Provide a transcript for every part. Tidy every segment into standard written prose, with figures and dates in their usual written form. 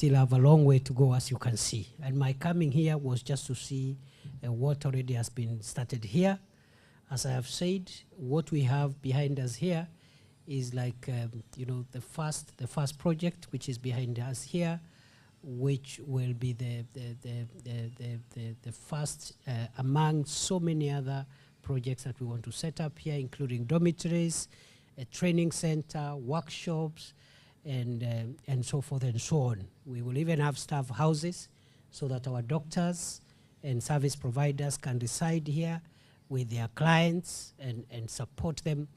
still have a long way to go, as you can see. And my coming here was just to see what already has been started here. As I have said, what we have behind us here is like, you know, the first project, which is behind us here, which will be the first among so many other projects that we want to set up here, including dormitories, a training center, workshops, and so forth and so on. We will even have staff houses so that our doctors and service providers can reside here with their clients and support them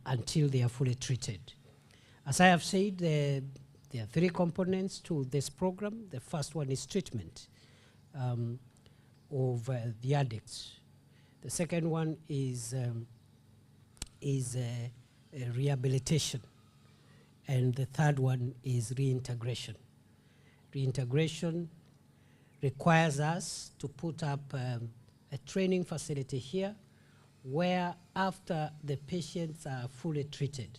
until they are fully treated. As I have said, there are three components to this program. The first one is treatment of the addicts. The second one is rehabilitation. And the third one is reintegration. Reintegration requires us to put up a training facility here where after the patients are fully treated,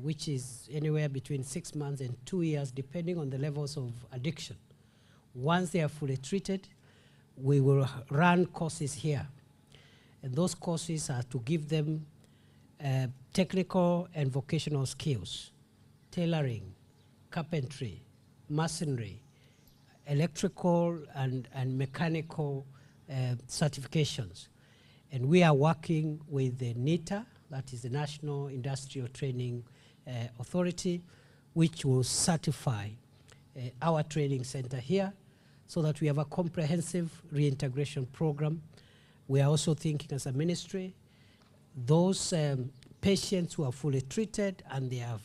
which is anywhere between 6 months and 2 years, depending on the levels of addiction. Once they are fully treated, we will run courses here. And those courses are to give them technical and vocational skills, tailoring, carpentry, masonry, electrical and mechanical certifications. And we are working with the NITA, that is the National Industrial Training Authority, which will certify our training center here so that we have a comprehensive reintegration program. We are also thinking as a ministry, those patients who are fully treated and they have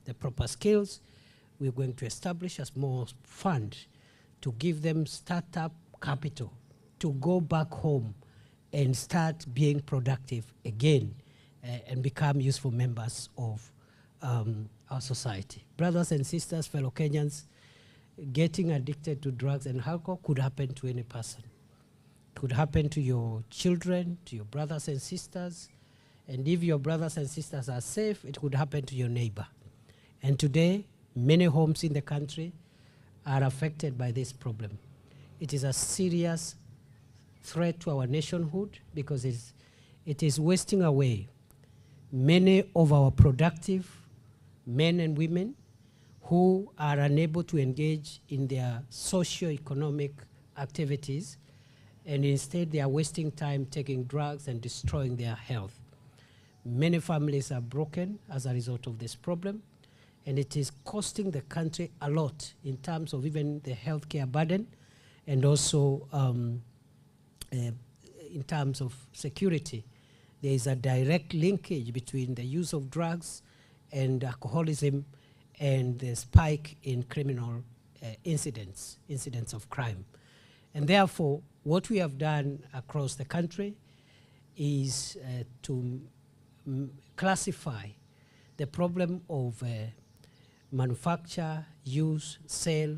the proper skills, we're going to establish a small fund to give them startup capital to go back home and start being productive again and become useful members of our society. Brothers and sisters, fellow Kenyans, getting addicted to drugs and alcohol could happen to any person. It could happen to your children, to your brothers and sisters, and if your brothers and sisters are safe, it could happen to your neighbor. And today, many homes in the country are affected by this problem. It is a serious threat to our nationhood because it is wasting away many of our productive men and women who are unable to engage in their socio-economic activities, and instead they are wasting time taking drugs and destroying their health. Many families are broken as a result of this problem, and it is costing the country a lot in terms of even the healthcare burden and also in terms of security. There is a direct linkage between the use of drugs and alcoholism and the spike in criminal incidents of crime. And therefore, what we have done across the country is to classify the problem of manufacture, use, sale,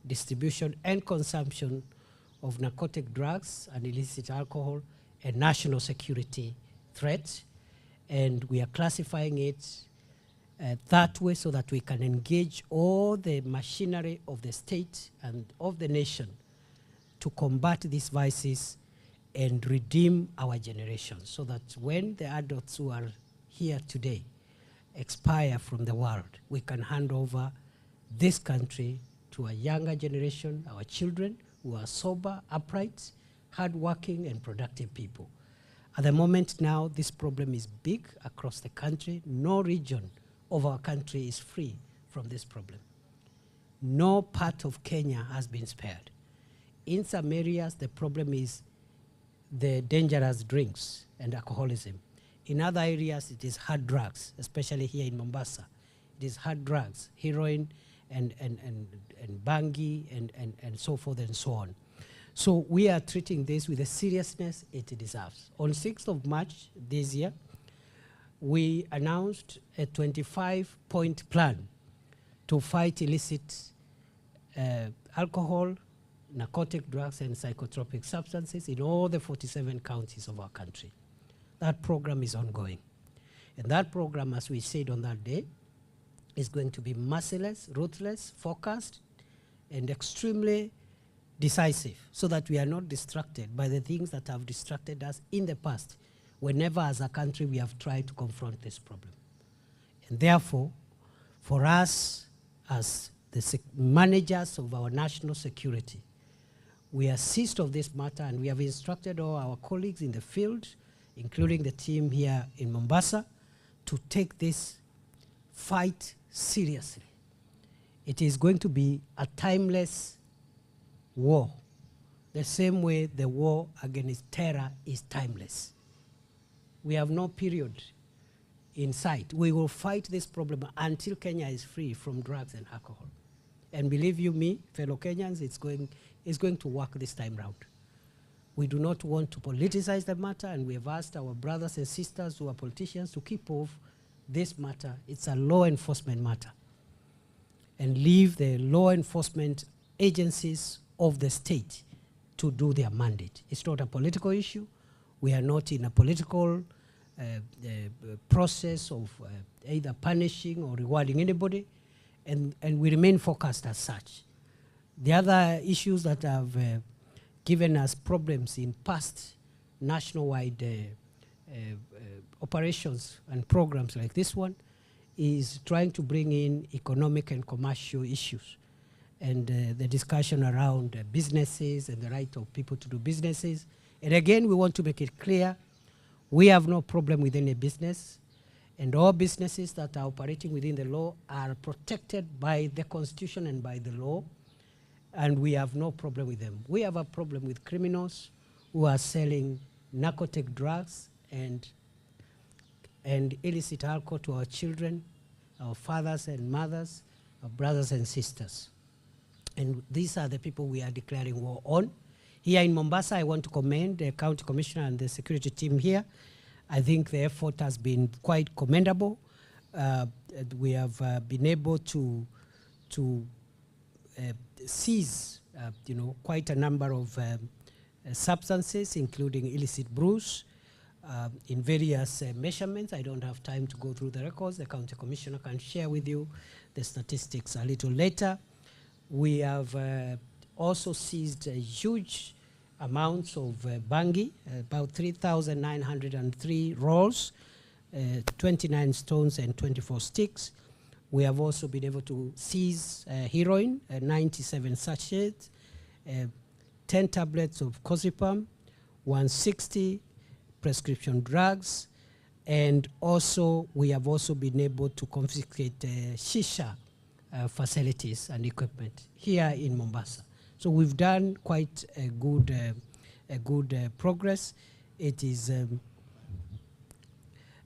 distribution, and consumption of narcotic drugs and illicit alcohol a national security threat. And we are classifying it that way so that we can engage all the machinery of the state and of the nation to combat these vices and redeem our generation, so that when the adults who are here today expire from the world, we can hand over this country to a younger generation, our children, who are sober, upright, hardworking, and productive people. At the moment now, this problem is big across the country. No region of our country is free from this problem. No part of Kenya has been spared. In some areas, the problem is the dangerous drinks and alcoholism. In other areas, it is hard drugs, especially here in Mombasa. It is hard drugs, heroin and bangi and so forth and so on. So we are treating this with the seriousness it deserves. On 6th of March this year, we announced a 25-point plan to fight illicit alcohol, narcotic drugs, and psychotropic substances in all the 47 counties of our country. That program is ongoing. And that program, as we said on that day, is going to be merciless, ruthless, focused, and extremely decisive, so that we are not distracted by the things that have distracted us in the past, whenever as a country we have tried to confront this problem. And therefore, for us as the managers of our national security, we are seized of this matter, and we have instructed all our colleagues in the field, including the team here in Mombasa, to take this fight seriously. It is going to be a timeless war, the same way the war against terror is timeless. We have no period in sight. We will fight this problem until Kenya is free from drugs and alcohol. And believe you me, fellow Kenyans, it's going to work this time round. We do not want to politicize the matter, and we have asked our brothers and sisters who are politicians to keep off this matter. It's a law enforcement matter, and leave the law enforcement agencies of the state to do their mandate. It's not a political issue. We are not in a political process of either punishing or rewarding anybody, and we remain focused as such. The other issues that have given us problems in past nationwide operations and programs like this one is trying to bring in economic and commercial issues, and the discussion around businesses and the right of people to do businesses. And again, we want to make it clear, we have no problem with any business, and all businesses that are operating within the law are protected by the Constitution and by the law, and we have no problem with them. We have a problem with criminals who are selling narcotic drugs and illicit alcohol to our children, our fathers and mothers, our brothers and sisters. And these are the people we are declaring war on. Here in Mombasa, I want to commend the county commissioner and the security team here. I think the effort has been quite commendable. We have been able to seize quite a number of substances, including illicit brews, in various measurements. I don't have time to go through the records. The county commissioner can share with you the statistics a little later. We have also seized huge amounts of bangi, about 3,903 rolls, 29 stones and 24 sticks. We have also been able to seize heroin, 97 sachets, 10 tablets of clozapam, 160 prescription drugs, and also we have also been able to confiscate shisha facilities and equipment here in Mombasa. So we've done quite a good progress. It is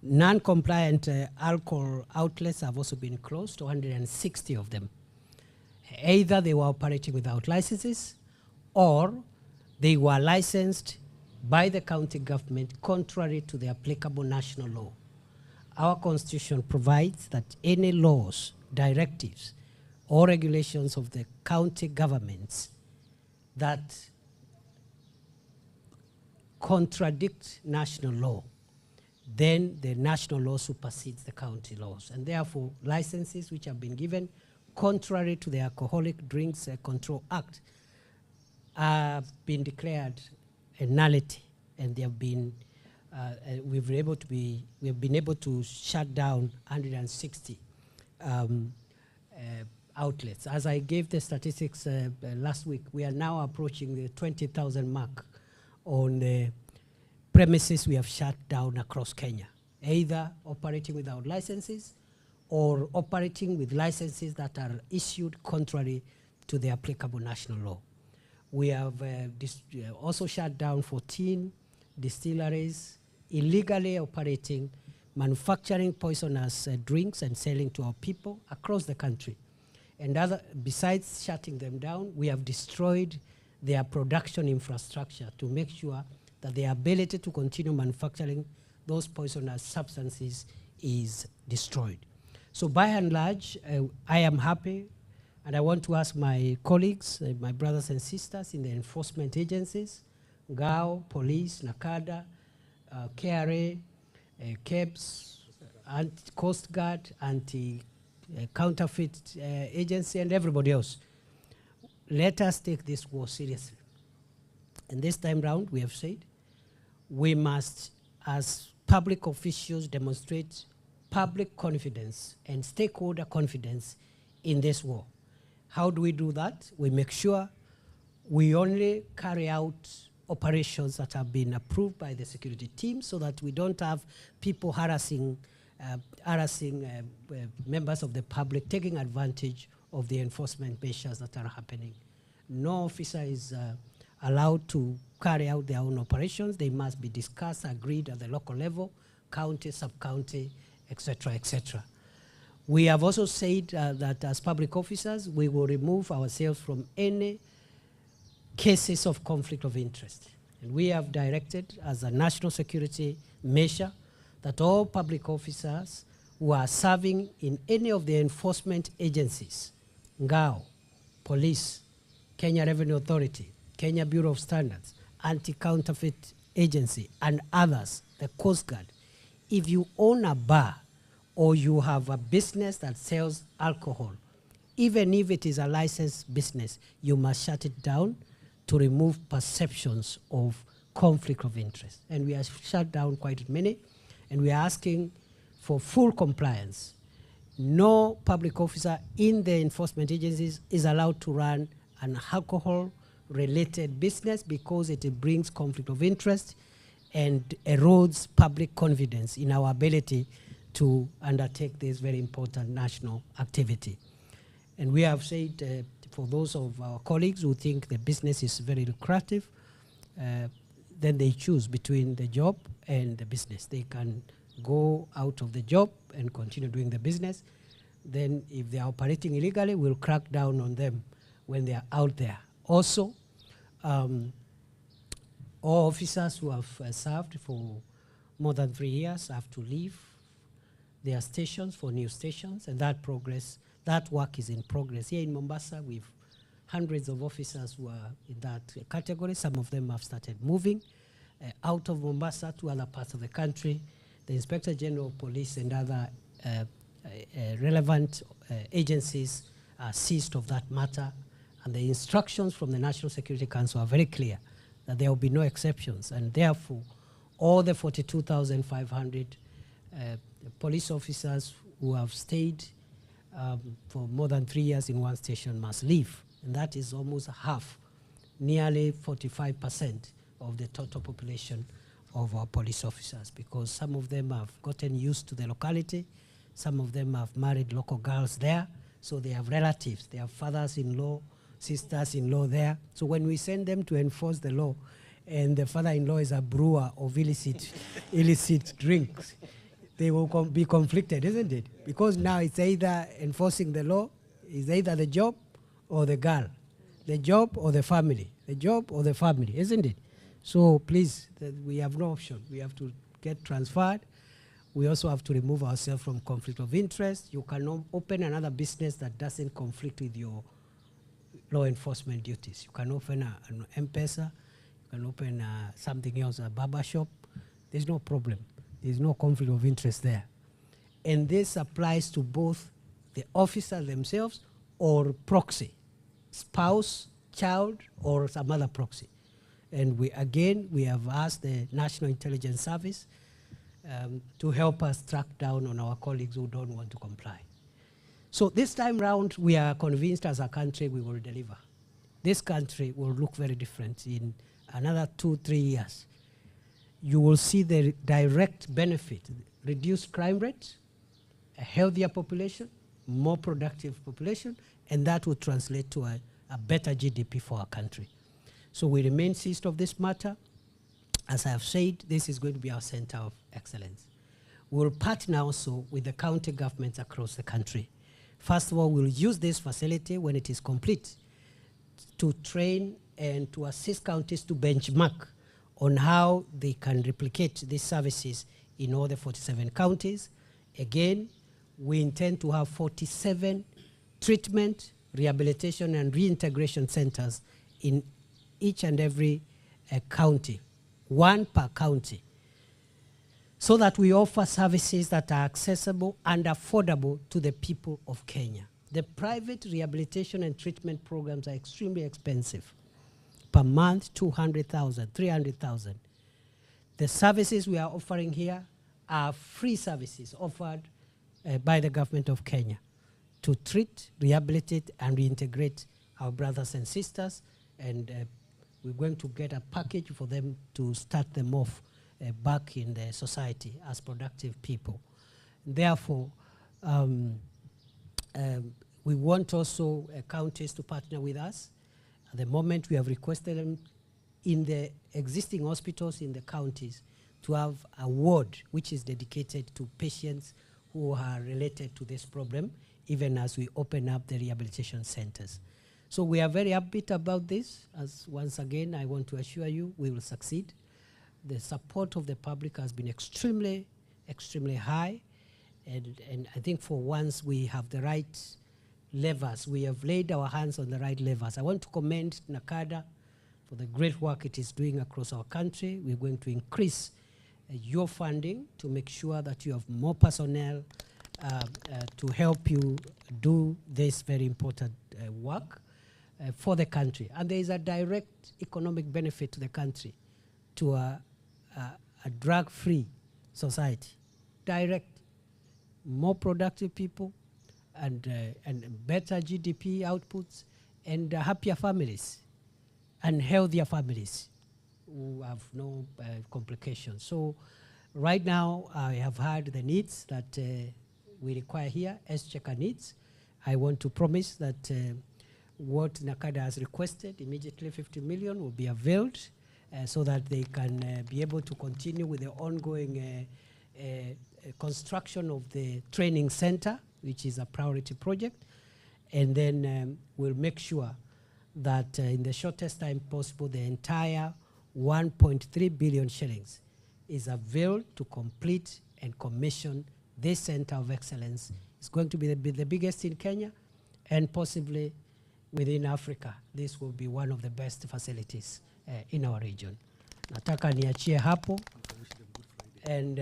non-compliant alcohol outlets have also been closed, 260 of them. Either they were operating without licenses, or they were licensed by the county government contrary to the applicable national law. Our constitution provides that any laws, directives, or regulations of the county governments that contradict national law, then the national law supersedes the county laws. And therefore, licenses which have been given contrary to the Alcoholic Drinks Control Act have been declared a nullity, and they have been we've been able to shut down 160 outlets. As I gave the statistics last week, we are now approaching the 20,000 mark on the premises we have shut down across Kenya, either operating without licenses or operating with licenses that are issued contrary to the applicable national law. We have also shut down 14 distilleries illegally operating, manufacturing poisonous drinks and selling to our people across the country. And besides shutting them down, we have destroyed their production infrastructure to make sure that the ability to continue manufacturing those poisonous substances is destroyed. So by and large, I am happy, and I want to ask my colleagues, my brothers and sisters in the enforcement agencies, GAO, police, NACADA, KRA, KEBS, Coast Guard, Anti-Counterfeit Agency, and everybody else. let us take this war seriously. And this time round, we have said, we must, as public officials, demonstrate public confidence and stakeholder confidence in this war. How do we do that? We make sure we only carry out operations that have been approved by the security team so that we don't have people harassing members of the public, taking advantage of the enforcement measures that are happening. No officer is allowed to carry out their own operations. They must be discussed, agreed at the local level, county, sub-county, etc., etc. We have also said that as public officers, we will remove ourselves from any cases of conflict of interest. And we have directed as a national security measure that all public officers who are serving in any of the enforcement agencies, Ngao, Police, Kenya Revenue Authority, Kenya Bureau of Standards, Anti-Counterfeit Agency, and others, the Coast Guard, if you own a bar or you have a business that sells alcohol, even if it is a licensed business, you must shut it down to remove perceptions of conflict of interest. And we have shut down quite many, and we are asking for full compliance. No public officer in the enforcement agencies is allowed to run an alcohol-related business because it brings conflict of interest and erodes public confidence in our ability to undertake this very important national activity. And we have said, for those of our colleagues who think the business is very lucrative, then they choose between the job and the business. They can go out of the job and continue doing the business. Then if they are operating illegally, we'll crack down on them when they are out there. Also, all officers who have served for more than 3 years have to leave their stations for new stations, and that work is in progress. Here in Mombasa, we've hundreds of officers who are in that category. Some of them have started moving out of Mombasa to other parts of the country. The Inspector General of Police and other relevant agencies are seized of that matter, and the instructions from the National Security Council are very clear that there will be no exceptions, and therefore all the 42,500 police officers who have stayed for more than 3 years in one station must leave, and that is almost half, nearly 45% of the total population of our police officers, because some of them have gotten used to the locality, some of them have married local girls there, so they have relatives, they have fathers-in-law, sisters-in-law there. So when we send them to enforce the law, and the father-in-law is a brewer of illicit drinks, they will be conflicted, isn't it? Because now it's either enforcing the law, it's either the job or the girl, the job or the family, the job or the family, isn't it? So please, we have no option. We have to get transferred. We also have to remove ourselves from conflict of interest. You cannot open another business that doesn't conflict with your law enforcement duties. You can open an M-Pesa, you can open something else, a barber shop. There's no problem. There's no conflict of interest there. And this applies to both the officers themselves or proxy, spouse, child, or some other proxy. And we have asked the National Intelligence Service to help us track down on our colleagues who don't want to comply. So this time round, we are convinced as a country we will deliver. This country will look very different in another 2-3 years. You will see the direct benefit, reduced crime rate, a healthier population, more productive population, and that will translate to a better GDP for our country. So we remain seized of this matter. As I have said, this is going to be our center of excellence. We'll partner also with the county governments across the country. First of all, we'll use this facility when it is complete to train and to assist counties to benchmark on how they can replicate these services in all the 47 counties. Again, we intend to have 47 treatment, rehabilitation, and reintegration centers in each and every county, one per county, so that we offer services that are accessible and affordable to the people of Kenya. The private rehabilitation and treatment programs are extremely expensive. Per month, 200,000, 300,000. The services we are offering here are free services offered by the government of Kenya to treat, rehabilitate, and reintegrate our brothers and sisters. And we're going to get a package for them to start them off back in the society as productive people. Therefore, we want also counties to partner with us. At the moment, we have requested them in the existing hospitals in the counties to have a ward which is dedicated to patients who are related to this problem, even as we open up the rehabilitation centers. So we are very upbeat about this. As once again, I want to assure you, we will succeed. The support of the public has been extremely, extremely high. And I think for once we have the right levers. We have laid our hands on the right levers. I want to commend NACADA for the great work it is doing across our country. We're going to increase your funding to make sure that you have more personnel to help you do this very important work for the country. And there is a direct economic benefit to the country, to a drug-free society. Direct, more productive people, and better GDP outputs, and happier families, and healthier families who have no complications. So right now, I have heard the needs that we require here, S-Checker needs. I want to promise that what NACADA has requested, immediately 50 million will be availed so that they can be able to continue with the ongoing construction of the training center, which is a priority project. And then we'll make sure that in the shortest time possible, the entire 1.3 billion shillings is availed to complete and commission this center of excellence. It's going to be the biggest in Kenya and possibly within Africa. This will be one of the best facilities in our region. Nataka niachie hapo. And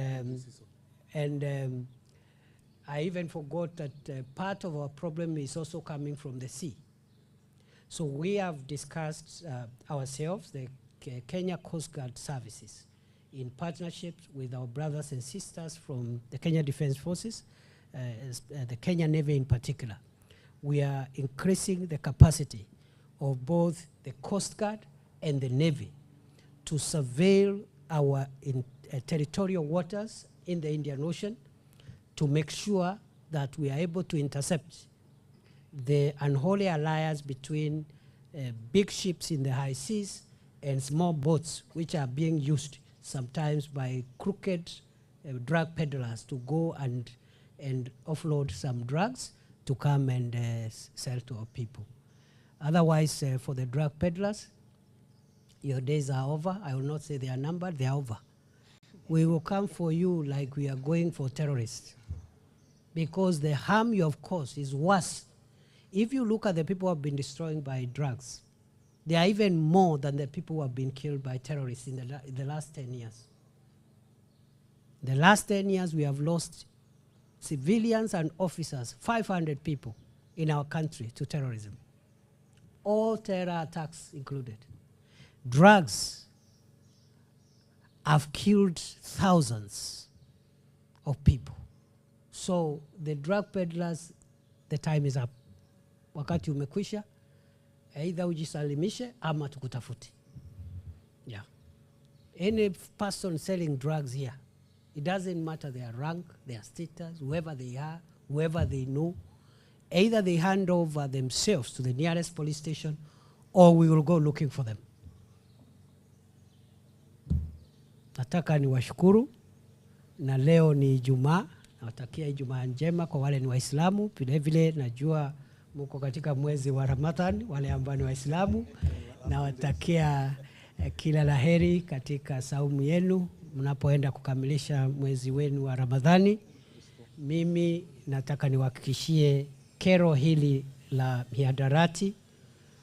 I even forgot that part of our problem is also coming from the sea. So we have discussed ourselves, the Kenya Coast Guard Services, in partnership with our brothers and sisters from the Kenya Defense Forces, the Kenya Navy in particular. We are increasing the capacity of both the Coast Guard and the Navy to surveil our territorial waters in the Indian Ocean, to make sure that we are able to intercept the unholy alliance between big ships in the high seas and small boats, which are being used sometimes by crooked drug peddlers to go and offload some drugs to come and sell to our people. Otherwise, for the drug peddlers, your days are over. I will not say they are numbered, they are over. We will come for you like we are going for terrorists, because the harm you have caused is worse. If you look at the people who have been destroyed by drugs, they are even more than the people who have been killed by terrorists in the last 10 years. The last 10 years, we have lost civilians and officers, 500 people in our country to terrorism. All terror attacks included. Drugs have killed thousands of people. So the drug peddlers, the time is up. Wakati umekwisha, either ujisalimishe ama tukutafuti. Yeah. Any person selling drugs here, it doesn't matter their rank, their status, whoever they are, whoever they know, either they hand over themselves to the nearest police station or we will go looking for them. Nataka niwashukuru, na leo ni Ijumaa. Nawatakia Ijumaa njema kwa wale ni Waislamu. Vile vile najua mko katika mwezi wa Ramadhan, wale ambao ni Waislamu. Nawatakia kila laheri katika saumu yenu mnapoenda kukamilisha mwezi wenu wa Ramadhani. Mimi nataka niwahakikishie kero hili la mihadarati,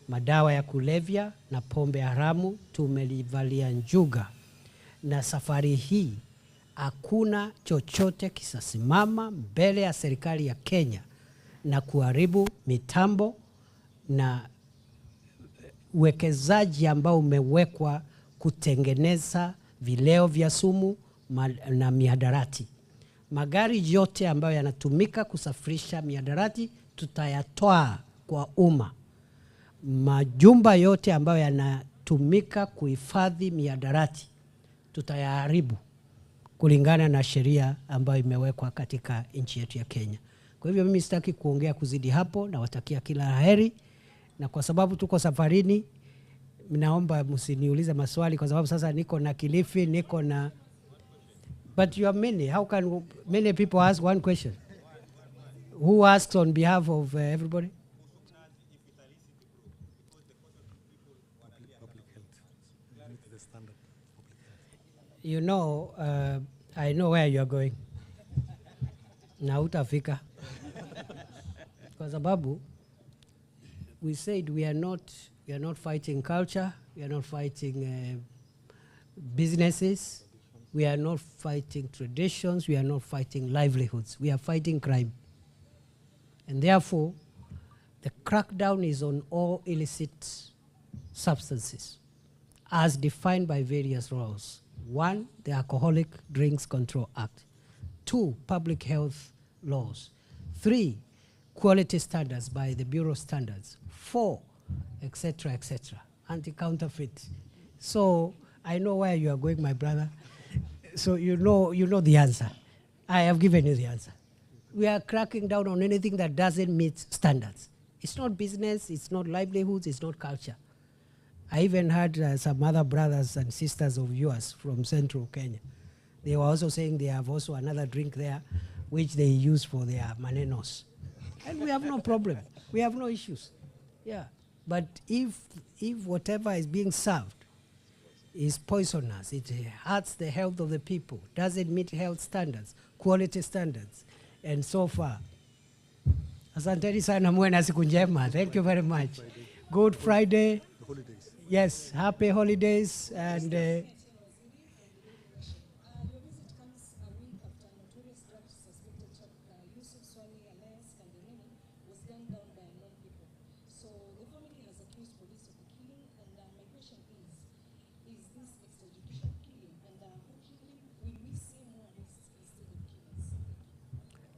madawa ya kulevya na pombe haramu tumelivalia njuga. Na safari hii hakuna chochote kisasimama mbele ya serikali ya Kenya na kuharibu mitambo na uwekezaji ambao umewekwa kutengeneza vileo vya sumu na mihadarati. Magari yote ambayo yanatumika kusafirisha mihadarati tutayatoa kwa umma. Majumba yote ambayo yanatumika kuhifadhi mihadarati tutayaharibu kulingana na sheria ambayo imewekwa katika nchi yetu ya Kenya. Kwa hivyo mimi sitaki kuongea kuzidi hapo, na watakia kila laheri, na kwa sababu tuko safarini, naomba msiniulize maswali kwa sababu sasa niko na Kilifi, niko na... But you are many. How can many people ask one question? Who asks on behalf of everybody? You know, I know where you are going. Na utafika. Kwa sababu we said we are not fighting culture, we are not fighting businesses, we are not fighting traditions, we are not fighting livelihoods, we are fighting crime. And therefore, the crackdown is on all illicit substances as defined by various laws. 1, the Alcoholic Drinks Control Act. 2, public health laws. 3, quality standards by the Bureau of Standards. 4, etc., etc. Anti-counterfeit. So I know where you are going, my brother. So you know the answer. I have given you the answer. We are cracking down on anything that doesn't meet standards. It's not business, it's not livelihoods, it's not culture. I even heard some other brothers and sisters of yours from central Kenya. They were also saying they have also another drink there, which they use for their manenos. And we have no problem. We have no issues. Yeah. But if whatever is being served is poisonous, it hurts the health of the people, doesn't meet health standards, quality standards, and so far. Asanteni sana, muwe na siku njema. Thank you very much. Good Friday. Yes, happy holidays. And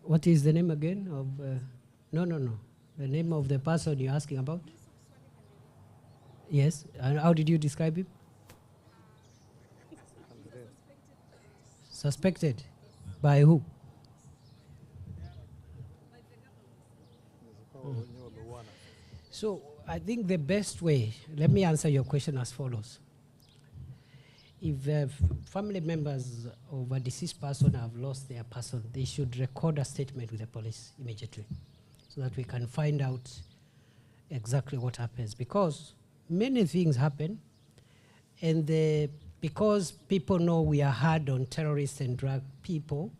what is the name again of... No. The name of the person you're asking about? Yes. And how did you describe him? Suspected. By who? So I think the best way, let me answer your question as follows. If family members of a deceased person have lost their person, they should record a statement with the police immediately so that we can find out exactly what happens. Because many things happen, and because people know we are hard on terrorists and drug people,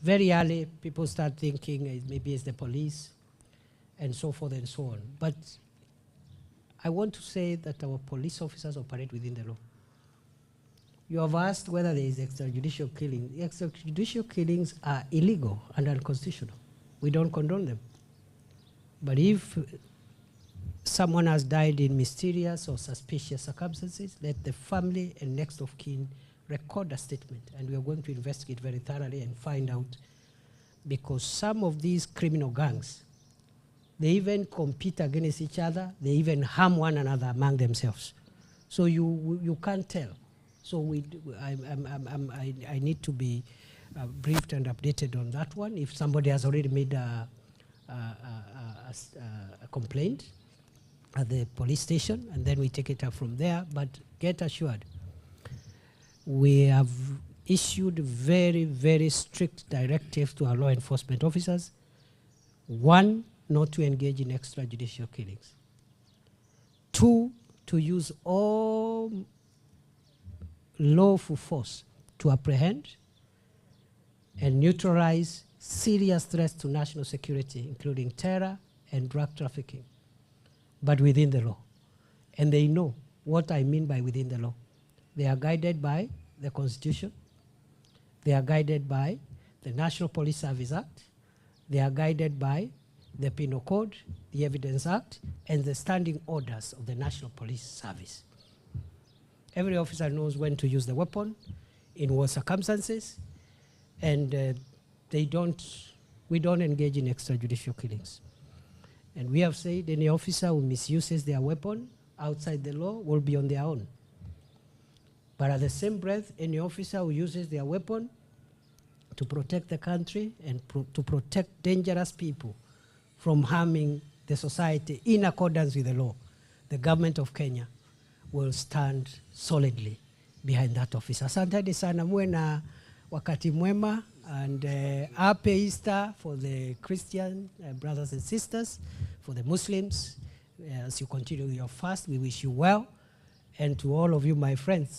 very early people start thinking maybe it's the police, and so forth and so on. But I want to say that our police officers operate within the law. You have asked whether there is extrajudicial killing. The extrajudicial killings are illegal and unconstitutional. We don't condone them. But if someone has died in mysterious or suspicious circumstances, let the family and next of kin record a statement, and we are going to investigate very thoroughly and find out, because some of these criminal gangs, they even compete against each other. They even harm one another among themselves. So you can't tell. So I need to be briefed and updated on that one. If somebody has already made a complaint at the police station, and then we take it up from there. But get assured, we have issued very, very strict directives to our law enforcement officers. 1, not to engage in extrajudicial killings. 2, to use all lawful force to apprehend and neutralize serious threats to national security, including terror and drug trafficking, but within the law. And they know what I mean by within the law. They are guided by the Constitution. They are guided by the National Police Service Act. They are guided by the Penal Code, the Evidence Act, and the standing orders of the National Police Service. Every officer knows when to use the weapon, in what circumstances, and we don't engage in extrajudicial killings. And we have said any officer who misuses their weapon outside the law will be on their own. But at the same breath, any officer who uses their weapon to protect the country and to protect dangerous people from harming the society in accordance with the law, the government of Kenya will stand solidly behind that officer. Asanteni sana, muwe na wakati mwema, and happy Easter for the Christian brothers and sisters, for the Muslims. As you continue your fast, we wish you well. And to all of you, my friends,